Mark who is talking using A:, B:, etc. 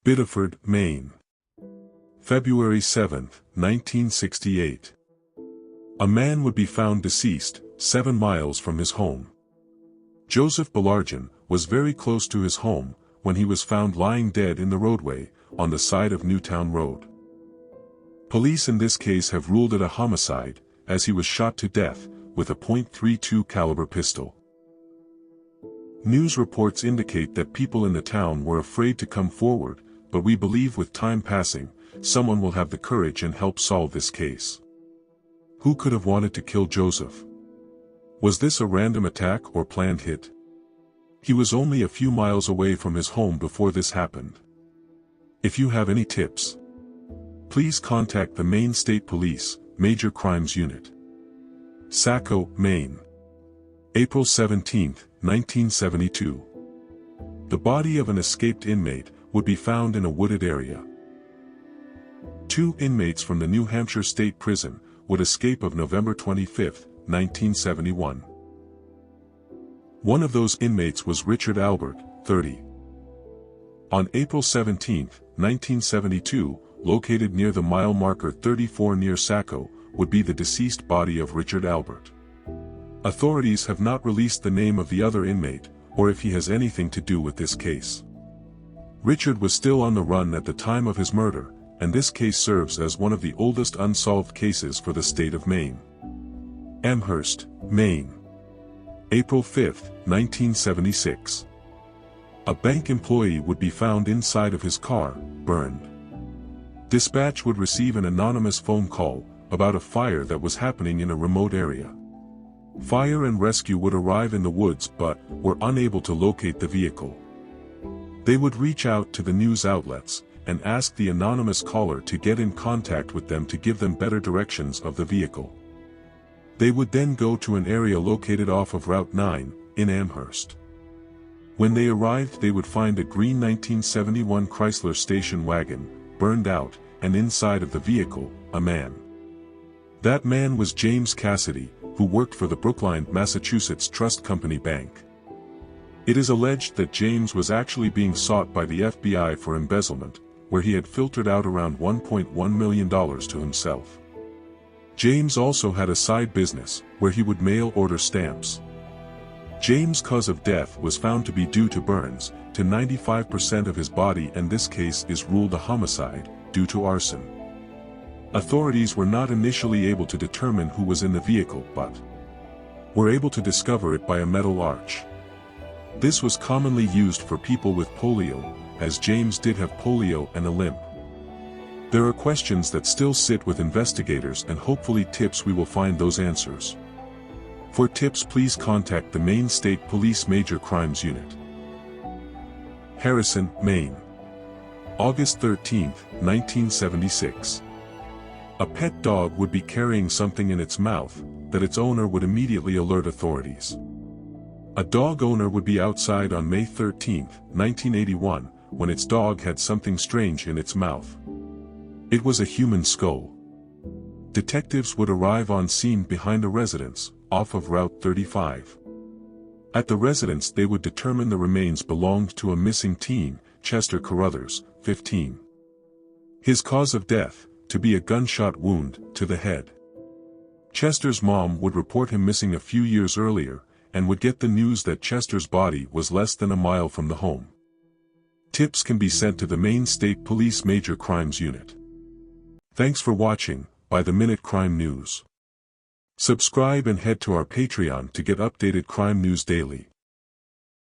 A: Biddeford, Maine. February 7, 1968. A man would be found deceased, 7 miles from his home. Joseph Belargen was very close to his home when he was found lying dead in the roadway, on the side of Newtown Road. Police in this case have ruled it a homicide, as he was shot to death with a .32 caliber pistol. News reports indicate that people in the town were afraid to come forward, but we believe with time passing, someone will have the courage and help solve this case. Who could have wanted to kill Joseph? Was this a random attack or planned hit? He was only a few miles away from his home before this happened. If you have any tips, please contact the Maine State Police, Major Crimes Unit. Saco, Maine. April 17, 1972. The body of an escaped inmate would be found in a wooded area. 2 inmates from the New Hampshire State Prison would escape of November 25, 1971. One of those inmates was Richard Albert, 30. On April 17, 1972, located near the mile marker 34 near Saco, would be the deceased body of Richard Albert. Authorities have not released the name of the other inmate, or if he has anything to do with this case. Richard was still on the run at the time of his murder, and this case serves as one of the oldest unsolved cases for the state of Maine. Amherst, Maine. April 5, 1976. A bank employee would be found inside of his car, burned. Dispatch would receive an anonymous phone call about a fire that was happening in a remote area. Fire and rescue would arrive in the woods but were unable to locate the vehicle. They would reach out to the news outlets and ask the anonymous caller to get in contact with them to give them better directions of the vehicle. They would then go to an area located off of Route 9, in Amherst. When they arrived, they would find a green 1971 Chrysler station wagon, burned out, and inside of the vehicle, a man. That man was James Cassidy, who worked for the Brookline, Massachusetts Trust Company Bank. It is alleged that James was actually being sought by the FBI for embezzlement, where he had filtered out around $1.1 million to himself. James also had a side business, where he would mail order stamps. James' cause of death was found to be due to burns to 95% of his body, and this case is ruled a homicide, due to arson. Authorities were not initially able to determine who was in the vehicle but were able to discover it by a metal arch. This was commonly used for people with polio, as James did have polio and a limp. There are questions that still sit with investigators, and hopefully tips we will find those answers. For tips, please contact the Maine State Police Major Crimes Unit. Harrison, Maine. August 13, 1976. A pet dog would be carrying something in its mouth that its owner would immediately alert authorities. A dog owner would be outside on May 13, 1981, when its dog had something strange in its mouth. It was a human skull. Detectives would arrive on scene behind a residence, off of Route 35. At the residence they would determine the remains belonged to a missing teen, Chester Carruthers, 15. His cause of death, to be a gunshot wound to the head. Chester's mom would report him missing a few years earlier, and would get the news that Chester's body was less than a mile from the home. Tips can be sent to the Maine State Police Major Crimes Unit. Thanks for watching, By the Minute Crime News. Subscribe and head to our Patreon to get updated crime news daily.